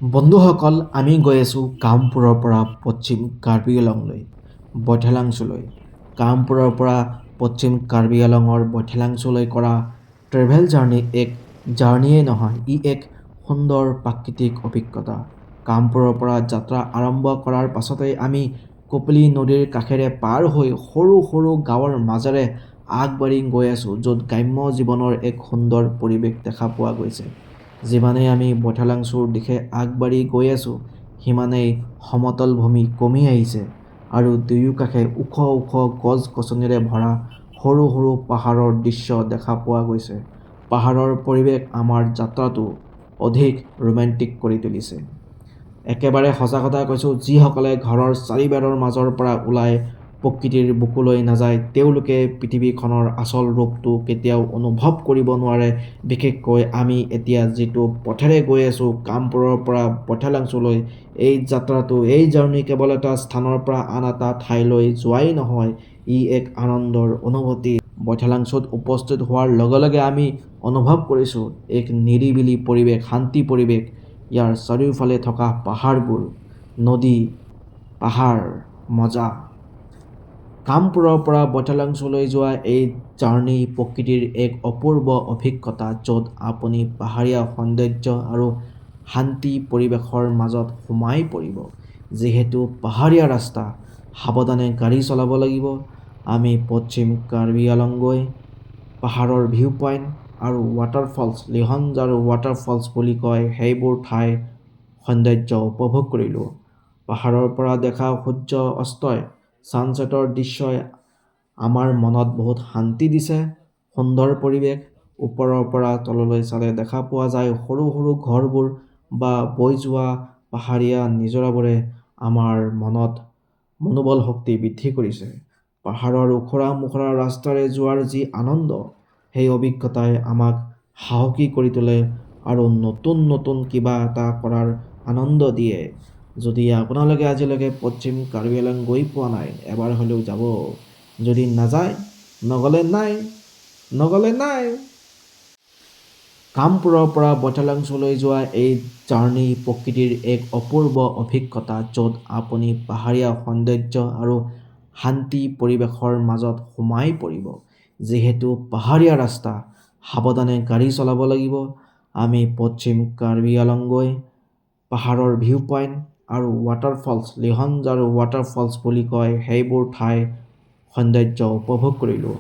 বন্ধুসকল, আমি গৈ আছোঁ কামপুৰৰ পৰা পশ্চিম কাৰ্বি আংলংলৈ, বৈঠালাংছুলৈ। কামপুৰৰ পৰা পশ্চিম কাৰ্বি আংলঙৰ বৈঠালাংছুলৈ কৰা ট্ৰেভেল জাৰ্ণি এক জাৰ্ণিয়েই নহয়, ই এক সুন্দৰ প্ৰাকৃতিক অভিজ্ঞতা। কামপুৰৰ পৰা যাত্ৰা আৰম্ভ কৰাৰ পাছতেই আমি কপিলী নদীৰ কাষেৰে পাৰ হৈ সৰু সৰু গাঁৱৰ মাজেৰে আগবাঢ়ি গৈ আছোঁ, য'ত গ্ৰাম্য জীৱনৰ এক সুন্দৰ পৰিৱেশ দেখা পোৱা গৈছে। যিমানেই আমি বৈঠালাংছুৰ দিশে আগবাঢ়ি গৈ আছোঁ, সিমানেই সমতল ভূমি কমি আহিছে আৰু দুয়োকাষে ওখ ওখ গছ-গছনিৰে ভৰা সৰু সৰু পাহাৰৰ দৃশ্য দেখা পোৱা গৈছে। পাহাৰৰ পৰিৱেশ আমাৰ যাত্ৰাটো অধিক ৰোমেণ্টিক কৰি তুলিছে। একেবাৰে সঁচা কথা কৈছোঁ, যিসকলে ঘৰৰ চাৰিবেৰৰ মাজৰ পৰা ওলাই প্ৰকৃতিৰ বুকুলৈ নাযায়, তেওঁলোকে পৃথিৱীখনৰ আচল ৰূপটো কেতিয়াও অনুভৱ কৰিব নোৱাৰে। বিশেষকৈ আমি এতিয়া যিটো পথেৰে গৈ আছোঁ কামপুৰৰ পৰা বৈঠালাংছুলৈ, এই যাত্ৰাটো, এই জাৰ্ণি কেৱল এটা স্থানৰ পৰা আন এটা ঠাইলৈ যোৱাই নহয়, ই এক আনন্দৰ অনুভূতি। বৈঠালাংছুত উপস্থিত হোৱাৰ লগে লগে আমি অনুভৱ কৰিছোঁ এক নিৰিবিলি পৰিৱেশ, শান্তি পৰিৱেশ। ইয়াৰ চাৰিওফালে থকা পাহাৰবোৰ, নদী, পাহাৰ, মজা। কামপুৰৰ পৰা বৈঠালাংছুলৈ যোৱা এই জাৰ্ণি প্ৰকৃতিৰ এক অপূৰ্ব অভিজ্ঞতা, য'ত আপুনি পাহাৰীয়া সৌন্দৰ্য আৰু শান্তি পৰিৱেশৰ মাজত সোমাই পৰিব। যিহেতু পাহাৰীয়া ৰাস্তা, সাৱধানে গাড়ী চলাব লাগিব। আমি পশ্চিম কাৰ্বি আংলং গৈ পাহাৰৰ ভিউ পইণ্ট আৰু ৱাটাৰফলছ, লিহনজাৰু ৱাটাৰফলছ বুলি কয়, সেইবোৰ ঠাইৰ সৌন্দৰ্য উপভোগ কৰিলোঁ। পাহাৰৰ পৰা দেখা সূৰ্য অস্তয়, ছানছেটৰ দৃশ্যই আমাৰ মনত বহুত শান্তি দিছে। সুন্দৰ পৰিৱেশ। ওপৰৰ পৰা তললৈ চালে দেখা পোৱা যায় সৰু সৰু ঘৰবোৰ বা বৈ যোৱা পাহাৰীয়া নিজৰাবোৰে আমাৰ মনত মনোবল শক্তি বৃদ্ধি কৰিছে। পাহাৰৰ ওখৰা মোখৰা ৰাস্তাৰে যোৱাৰ যি আনন্দ, সেই অভিজ্ঞতাই আমাক সাহসী কৰি তোলে আৰু নতুন নতুন কিবা এটা কৰাৰ আনন্দ দিয়ে। যদি আপোনালোকে আজিলৈকে পশ্চিম কাৰ্বি আংলং গৈ পোৱা নাই, এবাৰ হ'লেও যাব। যদি নাযায়, নগ'লে নাই। কামপুৰৰ পৰা বৈঠালাংছুলৈ যোৱা এই জাৰ্ণি প্ৰকৃতিৰ এক অপূৰ্ব অভিজ্ঞতা, য'ত আপুনি পাহাৰীয়া সৌন্দৰ্য আৰু শান্তি পৰিৱেশৰ মাজত সোমাই পৰিব। যিহেতু পাহাৰীয়া ৰাস্তা, সাৱধানে গাড়ী চলাব লাগিব। আমি পশ্চিম কাৰ্বি আংলং গৈ পাহাৰৰ ভিউ পইণ্ট আৰু ৱাটাৰফলছ, লিহনজাৰু ৱাটাৰফলছ বুলি কয়, সেইবোৰ ঠাইৰ সৌন্দৰ্য উপভোগ কৰিলোঁ।